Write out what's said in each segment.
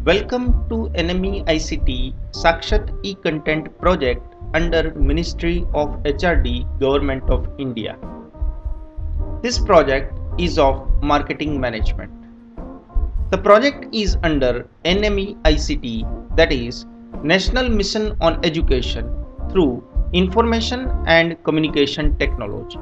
Welcome to NME ICT Sakshat e-Content project under Ministry of HRD Government of India. This project is of marketing management. The project is under NME ICT, that is National Mission on Education through Information and Communication Technology.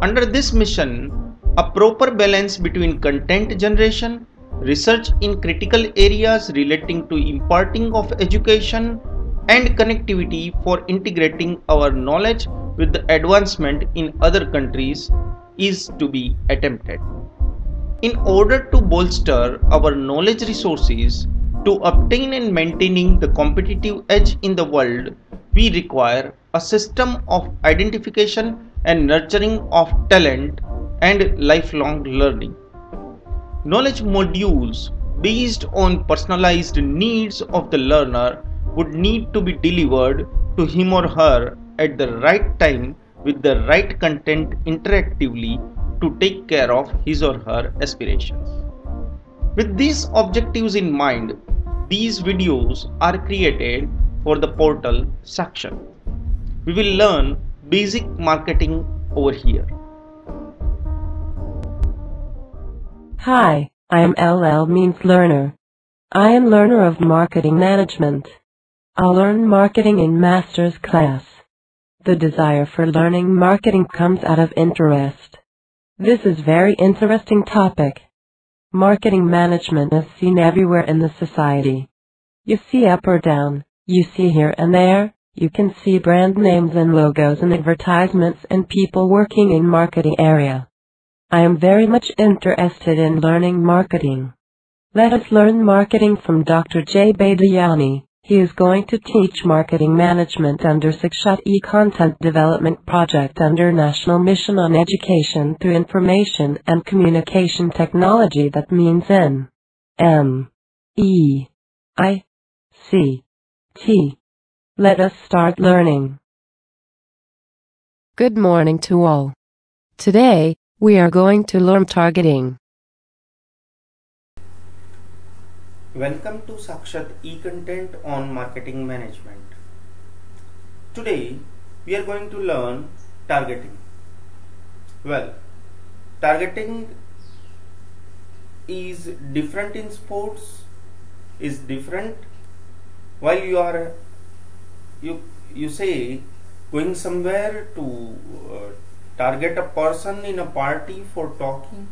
Under this mission, a proper balance between content generation, research in critical areas relating to imparting of education, and connectivity for integrating our knowledge with the advancement in other countries is to be attempted. In order to bolster our knowledge resources to obtain and maintaining the competitive edge in the world, we require a system of identification and nurturing of talent and lifelong learning. Knowledge modules based on personalized needs of the learner would need to be delivered to him or her at the right time with the right content interactively to take care of his or her aspirations. With these objectives in mind, these videos are created for the portal Sakshat. We will learn basic marketing over here. Hi, I am LL means learner. I am learner of marketing management. I'll learn marketing in master's class. The desire for learning marketing comes out of interest. This is very interesting topic. Marketing management is seen everywhere in the society. You see up or down, you see here and there, you can see brand names and logos and advertisements and people working in marketing area. I am very much interested in learning marketing. Let us learn marketing from Dr. J. Badiani. He is going to teach marketing management under Sakshat e-Content Development Project under National Mission on Education through Information and Communication Technology, that means NME-ICT. Let us start learning. Good morning to all. Today, we are going to learn targeting. Welcome to Sakshat e-Content on Marketing Management. Today we are going to learn targeting. Well, targeting is different in sports, is different while you say going somewhere to target a person in a party for talking,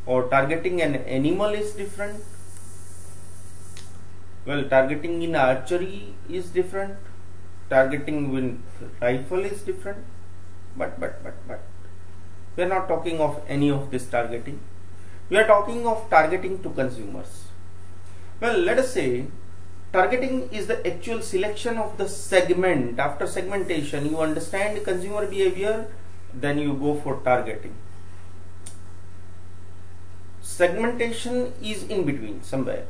or targeting an animal is different. Well, targeting in archery is different, targeting with rifle is different, but we are not talking of any of this targeting. We are talking of targeting to consumers. Well, let us say targeting is the actual selection of the segment. After segmentation, you understand consumer behavior, then you go for targeting. Segmentation is in between somewhere.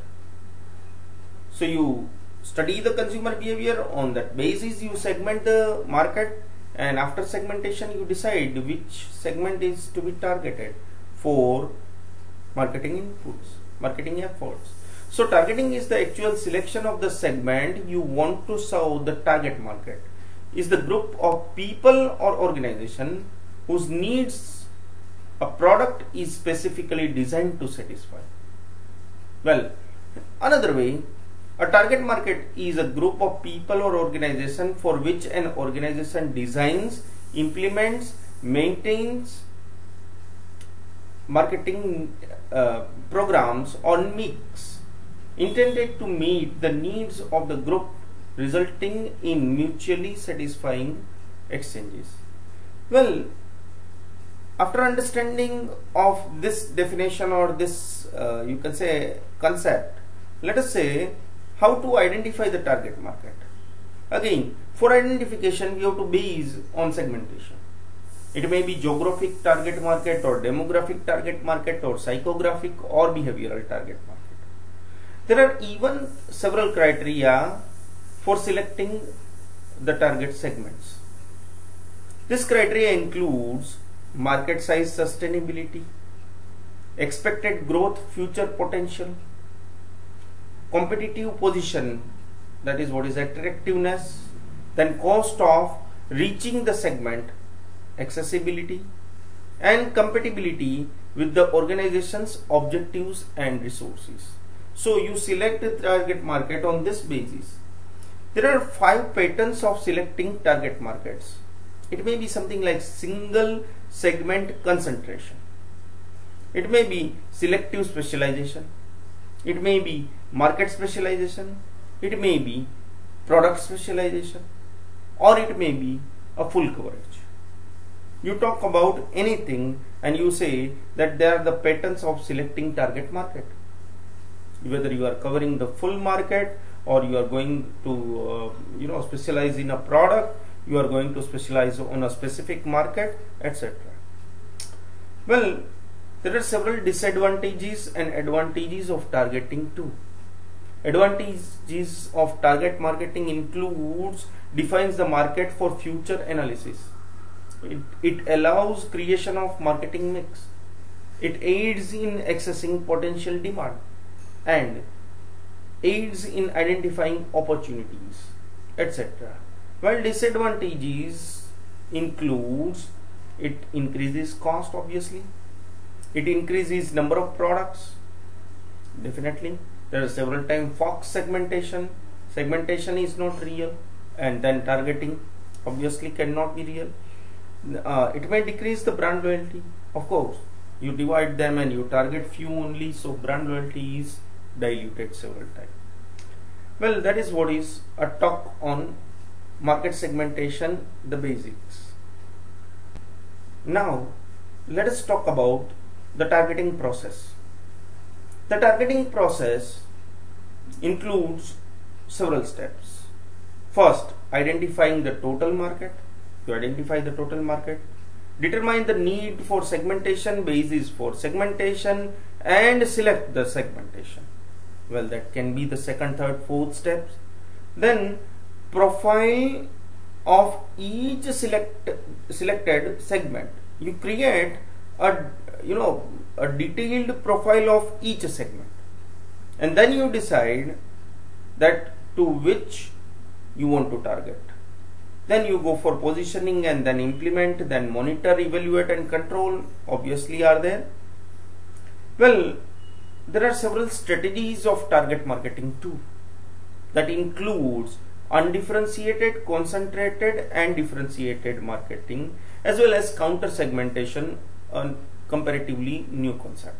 So you study the consumer behavior, on that basis you segment the market, and after segmentation you decide which segment is to be targeted for marketing inputs, marketing efforts. So targeting is the actual selection of the segment you want to serve. The target market is the group of people or organization whose needs a product is specifically designed to satisfy. Well, another way, a target market is a group of people or organization for which an organization designs, implements, maintains marketing programs or mix intended to meet the needs of the group, resulting in mutually satisfying exchanges. Well, after understanding of this definition or this you can say concept, let us say how to identify the target market. Again, for identification we have to base on segmentation. It may be geographic target market or demographic target market or psychographic or behavioral target market. There are even several criteria for selecting the target segments. This criteria includes market size sustainability, expected growth future potential, competitive position, that is what is attractiveness, then cost of reaching the segment, accessibility, and compatibility with the organization's objectives and resources. So you select the target market on this basis. There are 5 patterns of selecting target markets. It may be something like single segment concentration. It may be selective specialization. It may be market specialization. It may be product specialization. Or it may be a full coverage. You talk about anything and you say that they are the patterns of selecting target market. Whether you are covering the full market or you are going to specialize in a product, you are going to specialize on a specific market, etc. Well, there are several disadvantages and advantages of targeting too. Advantages of target marketing includes defines the market for future analysis. It allows creation of marketing mix. It aids in accessing potential demand and aids in identifying opportunities, etc. While disadvantages includes it increases cost, obviously. It increases number of products, definitely. There are several times Fox segmentation. Segmentation is not real, and then targeting obviously cannot be real. It may decrease the brand loyalty. Of course, you divide them and you target few only, so brand loyalty is diluted several times. Well, that is what is a talk on market segmentation, the basics. Now, let us talk about the targeting process. The targeting process includes several steps. First, identifying the total market. You identify the total market. Determine the need for segmentation, basis for segmentation, and select the segmentation. Well, that can be the second, third, fourth steps. Then profile of each selected segment. You create a detailed profile of each segment, and then you decide that to which you want to target. Then you go for positioning and then implement, then monitor, evaluate, and control obviously are there. Well, there are several strategies of target marketing too. That includes undifferentiated, concentrated, and differentiated marketing, as well as counter segmentation, a comparatively new concept.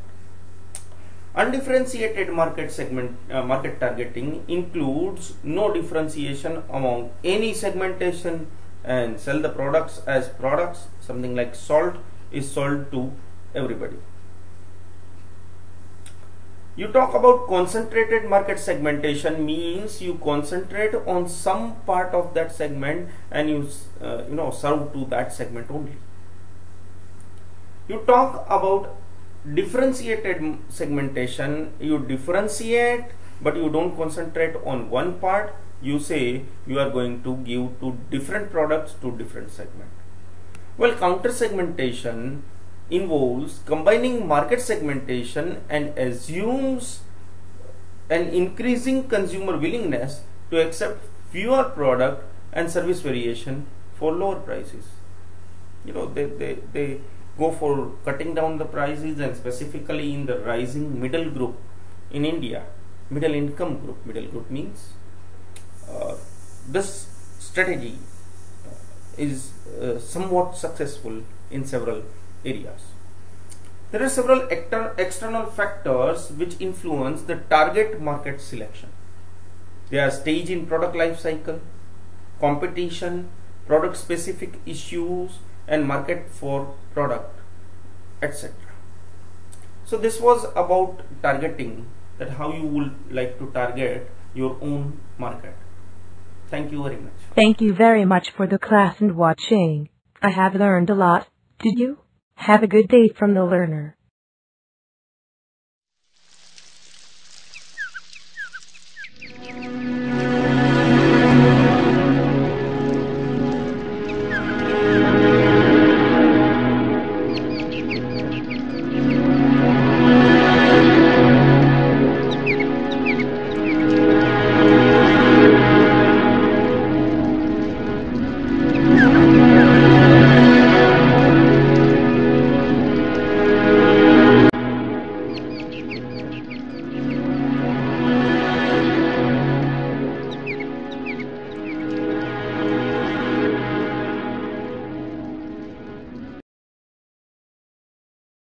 Undifferentiated market targeting includes no differentiation among any segmentation and sell the products as products. Something like salt is sold to everybody. You talk about concentrated market segmentation, means you concentrate on some part of that segment and you serve to that segment only. You talk about differentiated segmentation. You differentiate, but you don't concentrate on one part. You say you are going to give to different products to different segments. Well, counter segmentation involves combining market segmentation and assumes an increasing consumer willingness to accept fewer product and service variation for lower prices. They go for cutting down the prices, and specifically in the rising middle group in India, middle income group. Middle group means this strategy is somewhat successful in several areas. There are several external factors which influence the target market selection. They are stage in product life cycle, competition, product specific issues, and market for product, etc. So this was about targeting, that how you would like to target your own market. Thank you very much. Thank you very much for the class and watching. I have learned a lot. Did you? Have a good day from the learner.